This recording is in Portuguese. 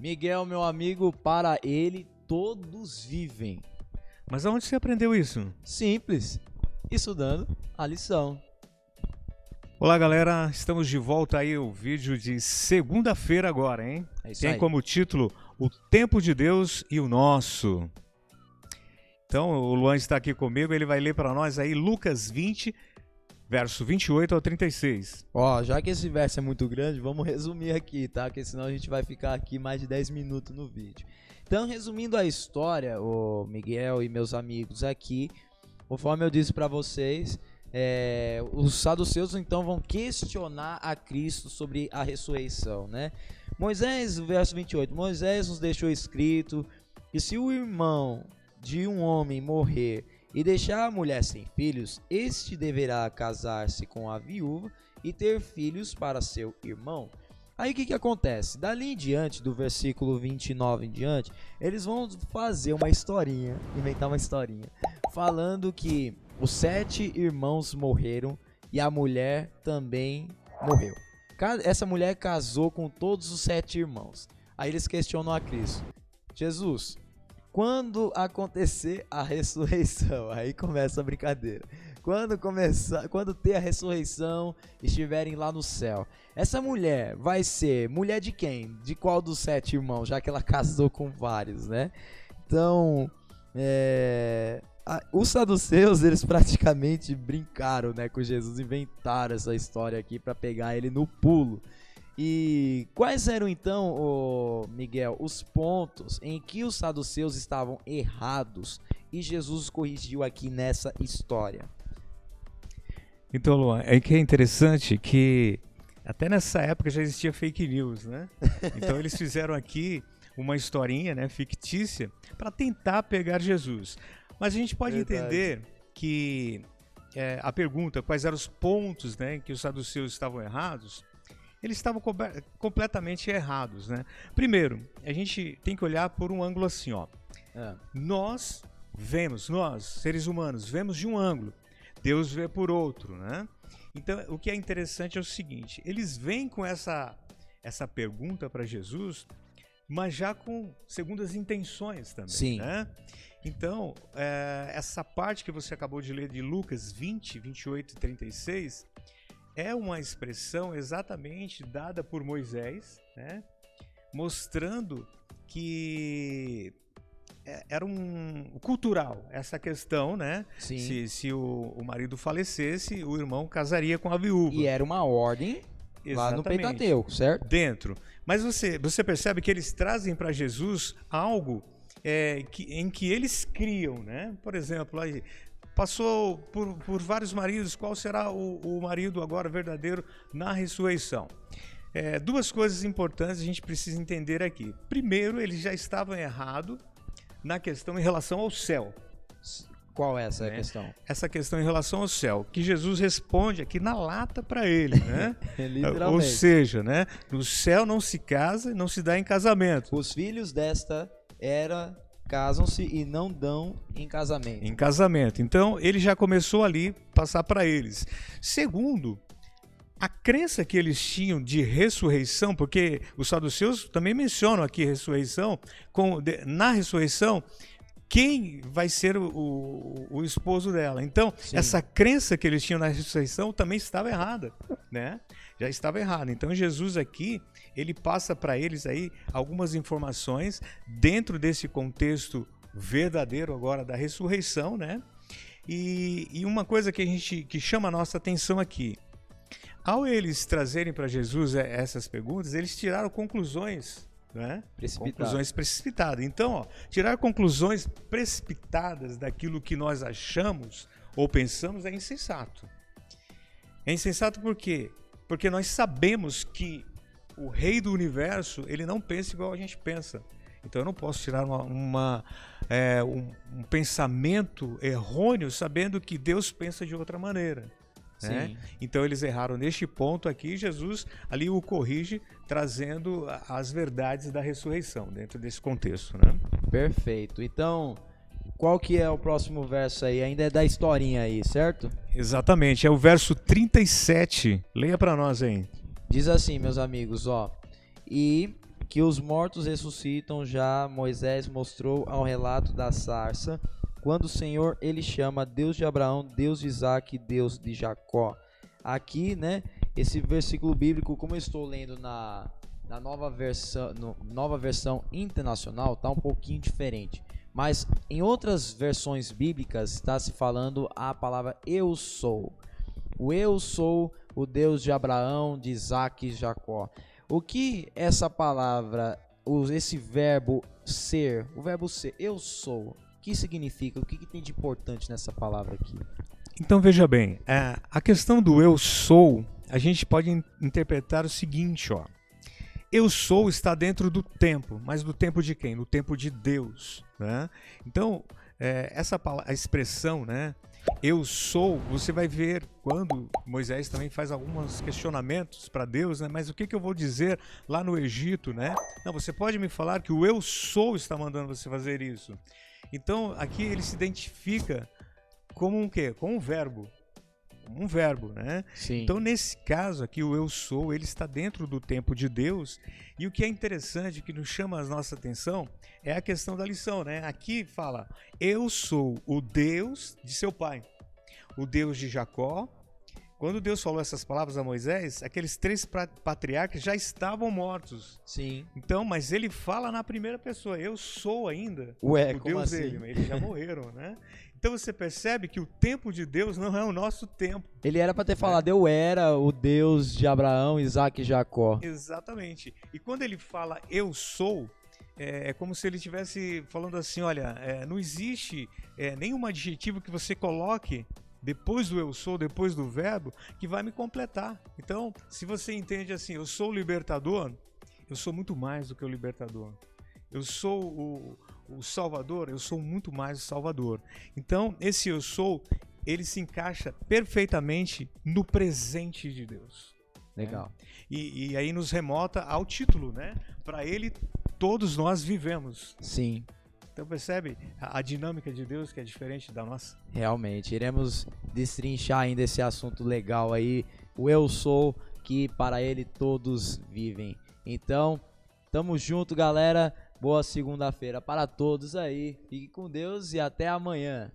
Miguel, meu amigo, para ele todos vivem. Mas aonde você aprendeu isso? Simples, estudando a lição. Olá, galera, estamos de volta aí o vídeo de segunda-feira agora, hein? É isso Tem aí. como título O Tempo de Deus e o Nosso. Então, o Luan está aqui comigo, ele vai ler para nós aí Lucas 20, verso 28 ao 36. Ó, já que esse verso é muito grande, vamos resumir aqui, tá? Porque senão a gente vai ficar aqui mais de 10 minutos no vídeo. Então, resumindo a história, o Miguel e meus amigos aqui, conforme eu disse para vocês, os saduceus então vão questionar a Cristo sobre a ressurreição, né? Moisés, verso 28, Moisés nos deixou escrito que se o irmão de um homem morrer e deixar a mulher sem filhos, este deverá casar-se com a viúva e ter filhos para seu irmão. Aí o que acontece? Dali em diante, do versículo 29 em diante, eles vão fazer uma historinha, inventar uma historinha, falando que os 7 irmãos morreram e a mulher também morreu. Essa mulher casou com todos os 7 irmãos. Aí eles questionam a Cristo: Jesus, quando acontecer a ressurreição? Aí começa a brincadeira. Quando ter a ressurreição, estiverem lá no céu, essa mulher vai ser mulher de quem? De qual dos 7 irmãos? Já que ela casou com vários, né? Então, os saduceus, eles praticamente brincaram, né, com Jesus, inventaram essa história aqui para pegar ele no pulo. E quais eram então, Miguel, os pontos em que os saduceus estavam errados e Jesus corrigiu aqui nessa história? Então, Luan, é que é interessante que até nessa época já existia fake news, né? Então eles fizeram aqui uma historinha, né, fictícia para tentar pegar Jesus. Mas a gente pode entender que a pergunta, quais eram os pontos, né, que os saduceus estavam errados, eles estavam completamente errados, né? Primeiro, a gente tem que olhar por um ângulo assim, ó. Nós, seres humanos, vemos de um ângulo, Deus vê por outro, né? Então, o que é interessante é o seguinte, eles vêm com essa pergunta para Jesus, mas já com segundas intenções também, Sim. Né? Então, essa parte que você acabou de ler de Lucas 20, 28 e 36, é uma expressão exatamente dada por Moisés, né? Mostrando que era cultural essa questão, né? Sim. Se o marido falecesse, o irmão casaria com a viúva. E era uma ordem lá no Pentateuco, certo? Dentro. Mas você percebe que eles trazem para Jesus algo em que eles criam, né? Por exemplo, aí, passou por vários maridos, qual será o marido agora verdadeiro na ressurreição? Duas coisas importantes a gente precisa entender aqui. Primeiro, eles já estavam errados na questão em relação ao céu. Qual é essa questão? Essa questão em relação ao céu, que Jesus responde aqui na lata para ele, né? Literalmente. Ou seja, né? No céu não se casa, não se dá em casamento. Os filhos desta era casam-se e não dão em casamento. Em casamento. Então, ele já começou ali passar para eles. Segundo, a crença que eles tinham de ressurreição, porque os saduceus também mencionam aqui ressurreição, na ressurreição, quem vai ser o esposo dela. Então, Sim. Essa crença que eles tinham na ressurreição também estava errada, né? Já estava errada. Então, Jesus aqui, ele passa para eles aí algumas informações dentro desse contexto verdadeiro agora da ressurreição, né? E uma coisa que chama a nossa atenção aqui, ao eles trazerem para Jesus essas perguntas, eles tiraram conclusões, né? Conclusões precipitadas. Então, tirar conclusões precipitadas daquilo que nós achamos ou pensamos é insensato. É insensato por quê? Porque nós sabemos que o rei do universo, ele não pensa igual a gente pensa. Então eu não posso tirar um pensamento errôneo sabendo que Deus pensa de outra maneira. Né? Então eles erraram neste ponto aqui, Jesus ali o corrige, trazendo as verdades da ressurreição dentro desse contexto, né? Perfeito. Então, qual que é o próximo verso aí? Ainda é da historinha aí, certo? Exatamente, é o verso 37. Leia para nós aí. Diz assim, meus amigos, ó. E que os mortos ressuscitam, já Moisés mostrou ao relato da sarça, quando o Senhor ele chama Deus de Abraão, Deus de Isaac, Deus de Jacó. Aqui, né, esse versículo bíblico, como eu estou lendo na nova versão internacional, está um pouquinho diferente. Mas em outras versões bíblicas está se falando a palavra eu sou. O eu sou o Deus de Abraão, de Isaac e Jacó. O que essa palavra, esse verbo ser, o verbo ser, eu sou, o que significa? O que tem de importante nessa palavra aqui? Então veja bem, a questão do eu sou, a gente pode interpretar o seguinte, ó. Eu sou está dentro do tempo, mas do tempo de quem? Do tempo de Deus, né? Então, a expressão, né? Eu sou, você vai ver quando Moisés também faz alguns questionamentos para Deus, né? Mas o que eu vou dizer lá no Egito, né? Não, você pode me falar que o eu sou está mandando você fazer isso. Então, aqui ele se identifica como um quê? Como um verbo. Um verbo, né? Sim. Então, nesse caso aqui, o eu sou, ele está dentro do tempo de Deus. E o que é interessante, que nos chama a nossa atenção, é a questão da lição, né? Aqui fala, eu sou o Deus de seu pai, o Deus de Jacó. Quando Deus falou essas palavras a Moisés, aqueles 3 patriarcas já estavam mortos. Sim. Então, mas ele fala na primeira pessoa, eu sou ainda o como Deus assim? dele. Eles já morreram, né? Então você percebe que o tempo de Deus não é o nosso tempo. Ele era para ter falado, eu era o Deus de Abraão, Isaac e Jacó. Exatamente. E quando ele fala eu sou, é como se ele estivesse falando assim, olha, não existe nenhum adjetivo que você coloque depois do eu sou, depois do verbo, que vai me completar. Então, se você entende assim, eu sou o libertador, eu sou muito mais do que o libertador. Eu sou o Salvador, eu sou muito mais o Salvador. Então, esse eu sou, ele se encaixa perfeitamente no presente de Deus. Legal. Né? E aí nos remota ao título, né? Para ele, todos nós vivemos. Sim. Então percebe a dinâmica de Deus que é diferente da nossa? Realmente, iremos destrinchar ainda esse assunto legal aí, o eu sou, que para ele todos vivem. Então, tamo junto, galera. Boa segunda-feira para todos aí. Fique com Deus e até amanhã.